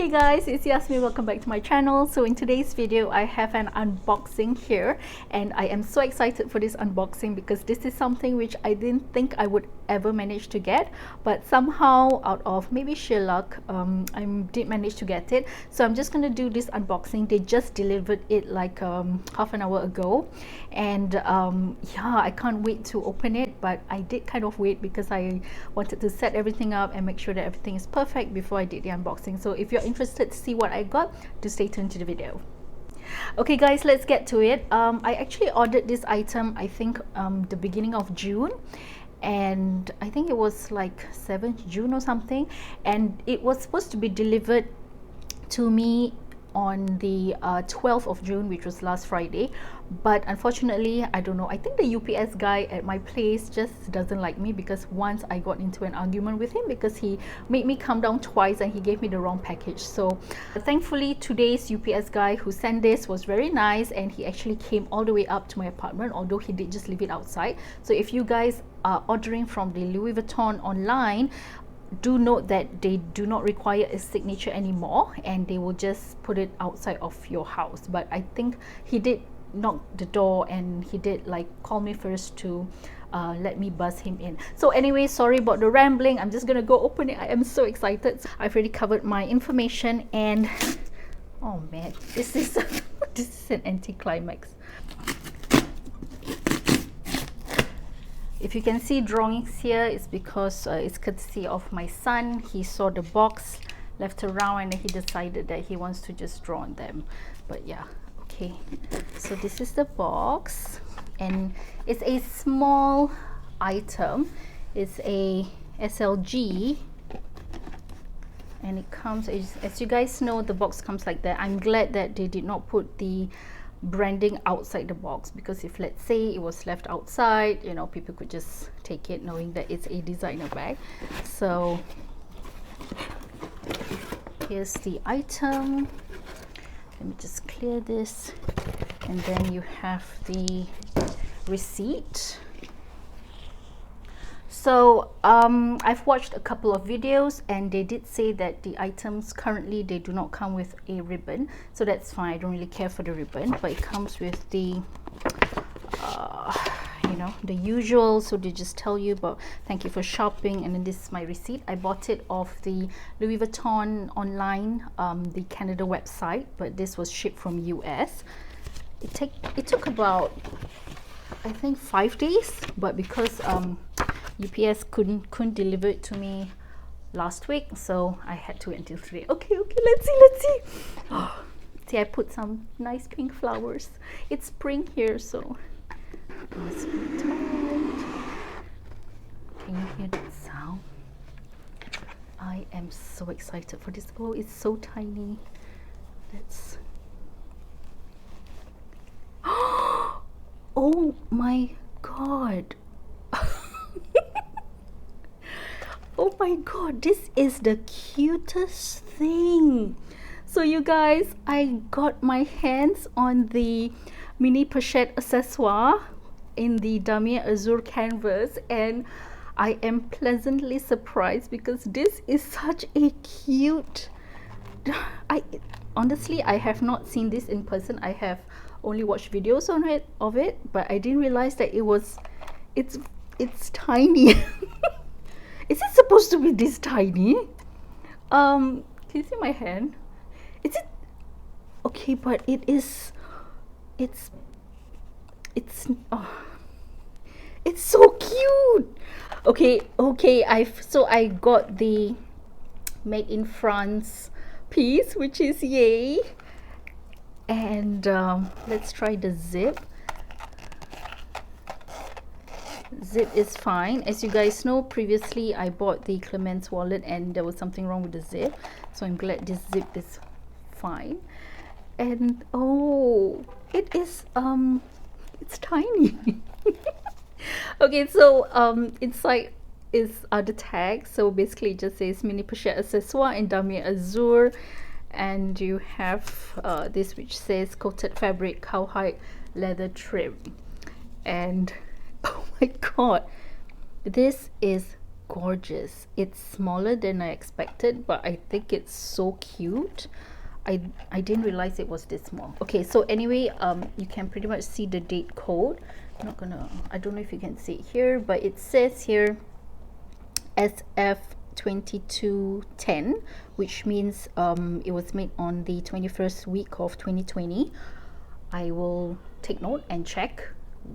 Hey guys, it's Yasmin. Welcome back to my channel. So in today's video I have an unboxing here, and I am so excited for this unboxing because this is something which I didn't think I would ever manage to get, but somehow out of maybe sheer luck I did manage to get it. So I'm just going to do this unboxing. They just delivered it like half an hour ago, and yeah, I can't wait to open it, but I did kind of wait because I wanted to set everything up and make sure that everything is perfect before I did the unboxing. So if you're interested to see what I got, do stay tuned to the video. Okay guys, let's get to it. I actually ordered this item I think the beginning of June, and I think it was like 7th June or something, and it was supposed to be delivered to me on the 12th of June, which was last Friday. But unfortunately, I don't know, I think the UPS guy at my place just doesn't like me, because once I got into an argument with him because he made me come down twice and he gave me the wrong package. So thankfully today's UPS guy who sent this was very nice, and he actually came all the way up to my apartment, although he did just leave it outside. So if you guys are ordering from the Louis Vuitton online, do note that they do not require a signature anymore, and they will just put it outside of your house. But I think he did knock the door, and he did like call me first to let me buzz him in. So anyway, sorry about the rambling. I'm just gonna go open it. I am so excited. I've already covered my information, and oh man, this is this is an anticlimax. If you can see drawings here, it's because it's courtesy of my son. He saw the box left around and he decided that he wants to just draw on them. But yeah, okay. So this is the box, and it's a small item. It's a SLG, and it comes, as you guys know, the box comes like that. I'm glad that they did not put the branding outside the box, because if let's say it was left outside, you know, people could just take it knowing that it's a designer bag. So here's the item. Let me just clear this, and then you have the receipt. So I've watched a couple of videos, and they did say that the items currently, they do not come with a ribbon, so that's fine. I don't really care for the ribbon, but it comes with the you know, the usual. So they just tell you about thank you for shopping, and then this is my receipt. I bought it off the Louis Vuitton online, the Canada website, but this was shipped from US. It took about, I think, 5 days, but because UPS couldn't deliver it to me last week, so I had to wait until today. Okay, let's see. Oh, see, I put some nice pink flowers. It's spring here, so let's put tight. Can you hear that sound? I am so excited for this. Oh, it's so tiny. Let's oh my god. Oh my god, this is the cutest thing. So you guys, I got my hands on the mini Pochette Accessoires in the Damier Azur canvas, and I am pleasantly surprised because this is such a cute, honestly, I have not seen this in person. I have only watched videos on of it, but I didn't realize that it's tiny. Is it supposed to be this tiny? Can you see my hand? Is it okay? But it is. It's oh, it's so cute. Okay. I got the made in France piece, which is yay. And let's try the zip. Zip is fine. As you guys know, previously I bought the Clement's wallet and there was something wrong with the zip, so I'm glad this zip is fine. And oh, it is it's tiny. Okay, so inside is the tag. So basically it just says mini Pochette Accessoires in Damier Azur, and you have this which says coated fabric cowhide leather trim. And oh my god, this is gorgeous. It's smaller than I expected, but I think it's so cute. I didn't realize it was this small. Okay, so anyway, you can pretty much see the date code. I don't know if you can see it here, but it says here SF2210, which means it was made on the 21st week of 2020. I will take note and check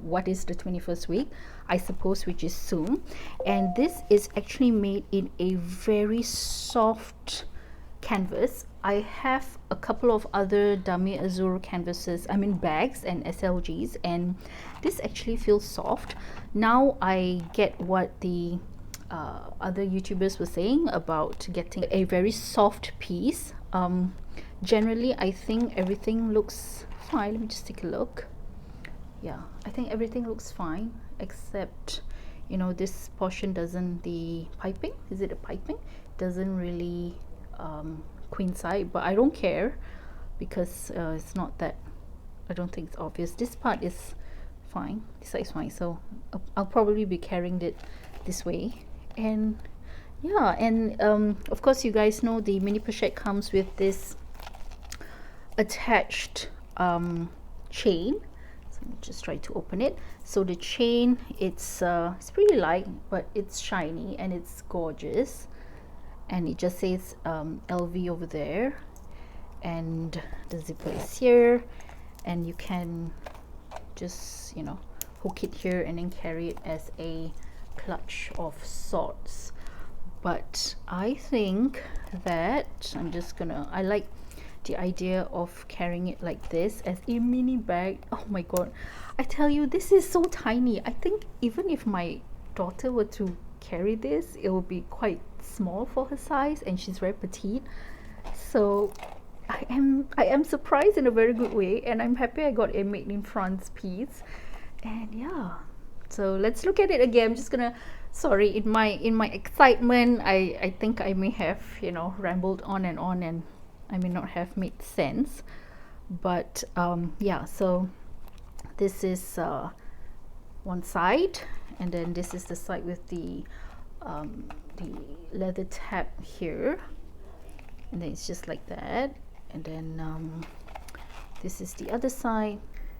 what is the 21st week, I suppose, which is soon. And this is actually made in a very soft canvas. I have a couple of other Damier Azur canvases, I mean bags and SLGs, and this actually feels soft. Now I get what the other YouTubers were saying about getting a very soft piece. Generally, I think everything looks fine. Let me just take a look. Yeah, I think everything looks fine, except, you know, this portion doesn't, the piping, is it a piping? Doesn't really coincide, but I don't care because it's not that, I don't think it's obvious. This part is fine, this side is fine, so I'll probably be carrying it this way. And yeah, and of course you guys know the mini pochette comes with this attached chain. So let me just try to open it. So the chain, it's pretty light, but it's shiny and it's gorgeous, and it just says LV over there, and the zipper is here, and you can just, you know, hook it here and then carry it as a clutch of sorts. But I think that I like the idea of carrying it like this as a mini bag. Oh my god, I tell you, this is so tiny. I think even if my daughter were to carry this, it will be quite small for her size, and she's very petite. So I am surprised in a very good way, and I'm happy I got a made in France piece. And yeah, so let's look at it again. I'm just gonna, sorry, in my excitement, I think I may have, you know, rambled on and I may not have made sense, but yeah, so this is one side, and then this is the side with the leather tab here, and then it's just like that. And then this is the other side,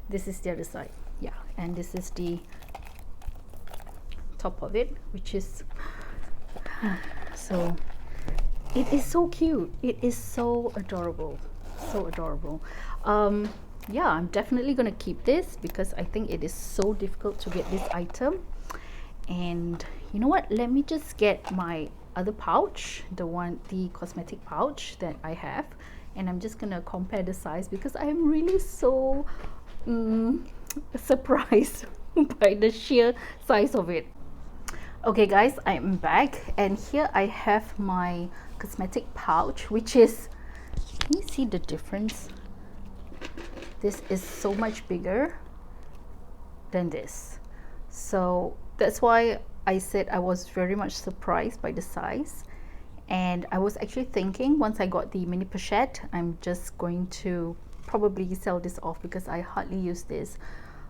this is the other side, yeah, and this is the top of it, which is so it is so cute. It is so adorable, so adorable. Yeah, I'm definitely gonna keep this because I think it is so difficult to get this item. And you know what, let me just get my other pouch, the cosmetic pouch that I have, and I'm just gonna compare the size because I am really so surprised by the sheer size of it. Okay guys, I'm back, and here I have my cosmetic pouch, which is, can you see the difference? This is so much bigger than this, so that's why I said I was very much surprised by the size. And I was actually thinking, once I got the mini pochette, I'm just going to probably sell this off because I hardly use this.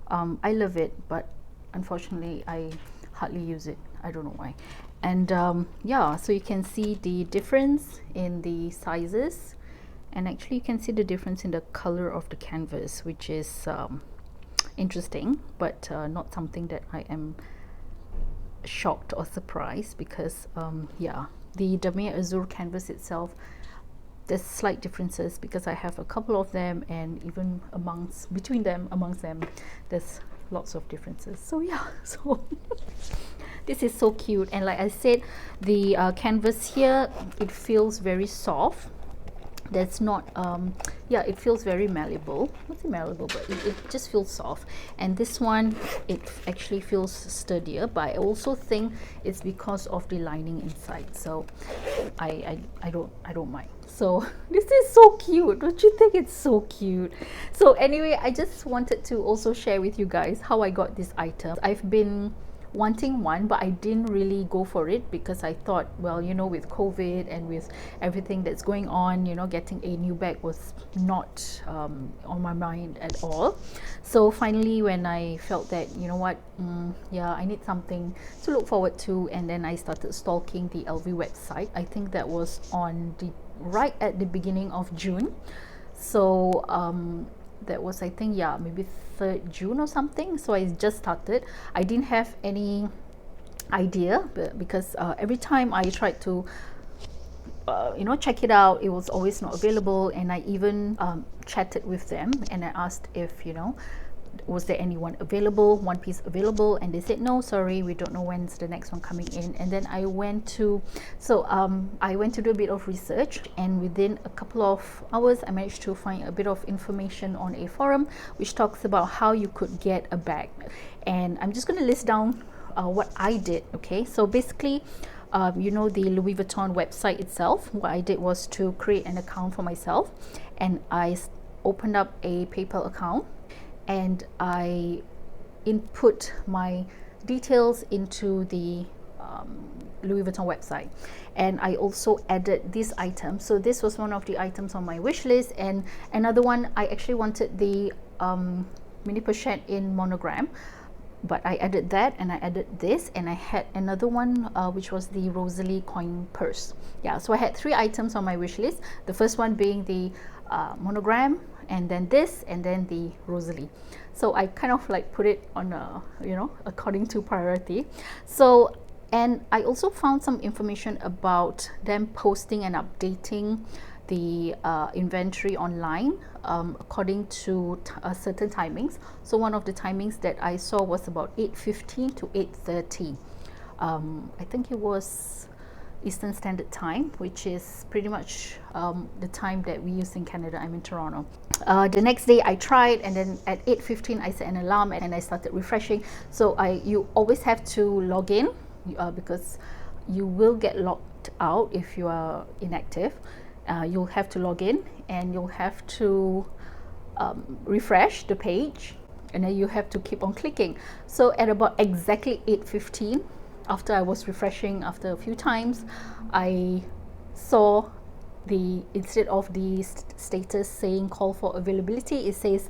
I love it, but unfortunately I hardly use it. I don't know why. And yeah, so you can see the difference in the sizes, and actually you can see the difference in the color of the canvas, which is interesting, but not something that I am shocked or surprised, because yeah, the Damier Azur canvas itself, there's slight differences because I have a couple of them, and even amongst them there's lots of differences. So yeah, so this is so cute. And like I said, the canvas here, it feels very soft. That's not yeah, it feels very malleable, not say malleable, but it just feels soft. And this one, it actually feels sturdier, but I also think it's because of the lining inside, so I don't mind. So this is so cute, don't you think it's so cute? So anyway, I just wanted to also share with you guys how I got this item. I've been wanting one, but I didn't really go for it because I thought, well, you know, with COVID and with everything that's going on, you know, getting a new bag was not on my mind at all. So finally, when I felt that, you know what, yeah, I need something to look forward to, and then I started stalking the LV website. I think that was on the right at the beginning of June. So that was, I think, yeah, maybe 3rd June or something. So I just started. I didn't have any idea, because every time I tried to you know, check it out, it was always not available. And I even chatted with them and I asked if, you know, was there anyone available, one piece available, and they said no, sorry, we don't know when's the next one coming in. And then I went to I went to do a bit of research, and within a couple of hours I managed to find a bit of information on a forum which talks about how you could get a bag. And I'm just going to list down what I did. Okay, so basically, you know, the Louis Vuitton website itself, what I did was to create an account for myself, and I opened up a PayPal account, and I input my details into the Louis Vuitton website, and I also added this item. So this was one of the items on my wish list, and another one, I actually wanted the mini pochette in monogram, but I added that, and I added this, and I had another one which was the Rosalie coin purse. Yeah, so I had 3 items on my wish list, the first one being the monogram, and then this, and then the Rosalie. So I kind of like put it on a, you know, according to priority. So, and I also found some information about them posting and updating the inventory online according to certain timings. So one of the timings that I saw was about 8:15 to 8:30. I think it was Eastern Standard Time, which is pretty much the time that we use in Canada. I'm in Toronto. The next day I tried, and then at 8:15 I set an alarm and I started refreshing. So you always have to log in because you will get locked out if you are inactive. You'll have to log in, and you'll have to refresh the page, and then you have to keep on clicking. So at about exactly 8:15, after I was refreshing after a few times, I saw instead of the status saying call for availability, it says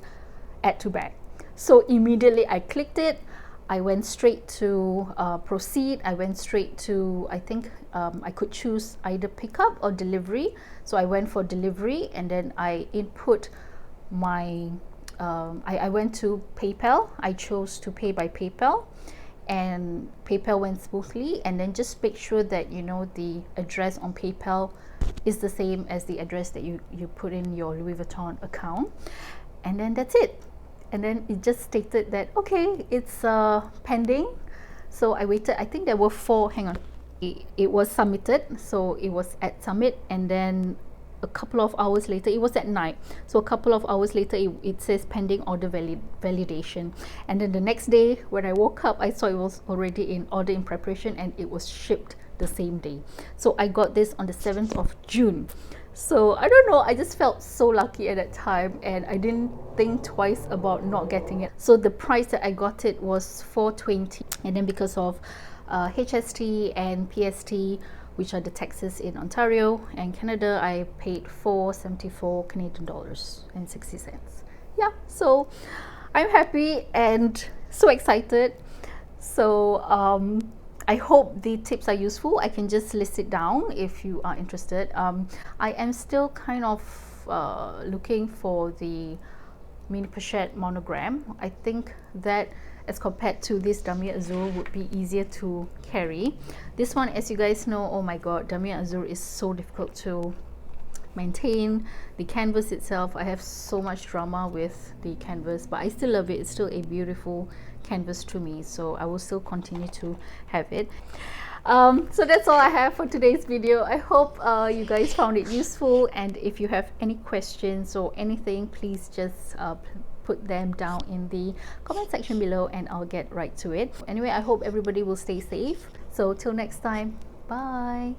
add to bag. So immediately I clicked it. I went straight to proceed. I went straight to, I think I could choose either pickup or delivery. So I went for delivery, and then I input my I went to PayPal. I chose to pay by PayPal, and PayPal went smoothly. And then just make sure that, you know, the address on PayPal is the same as the address that you put in your Louis Vuitton account, and then that's it. And then it just stated that, okay, it's pending. So I waited. I think there were 4, hang on, it was submitted, so it was at submit, and then a couple of hours later, it was at night, so a couple of hours later it says pending order validation. And then the next day when I woke up, I saw it was already in order in preparation, and it was shipped the same day. So I got this on the 7th of June. So I don't know, I just felt so lucky at that time, and I didn't think twice about not getting it. So the price that I got it was $4.20, and then because of HST and PST, which are the taxes in Ontario and Canada, I paid $4.74 Canadian dollars and 60 cents. Yeah, so I'm happy and so excited. So I hope the tips are useful. I can just list it down if you are interested. I am still kind of looking for the mini pochette monogram. I think that as compared to this Damier Azur would be easier to carry. This one, as you guys know, oh my god, Damier Azur is so difficult to maintain. The canvas itself, I have so much drama with the canvas, but I still love it. It's still a beautiful canvas to me, so I will still continue to have it. So that's all I have for today's video. I hope you guys found it useful, and if you have any questions or anything, please just put them down in the comment section below and I'll get right to it. Anyway, I hope everybody will stay safe. So till next time, bye.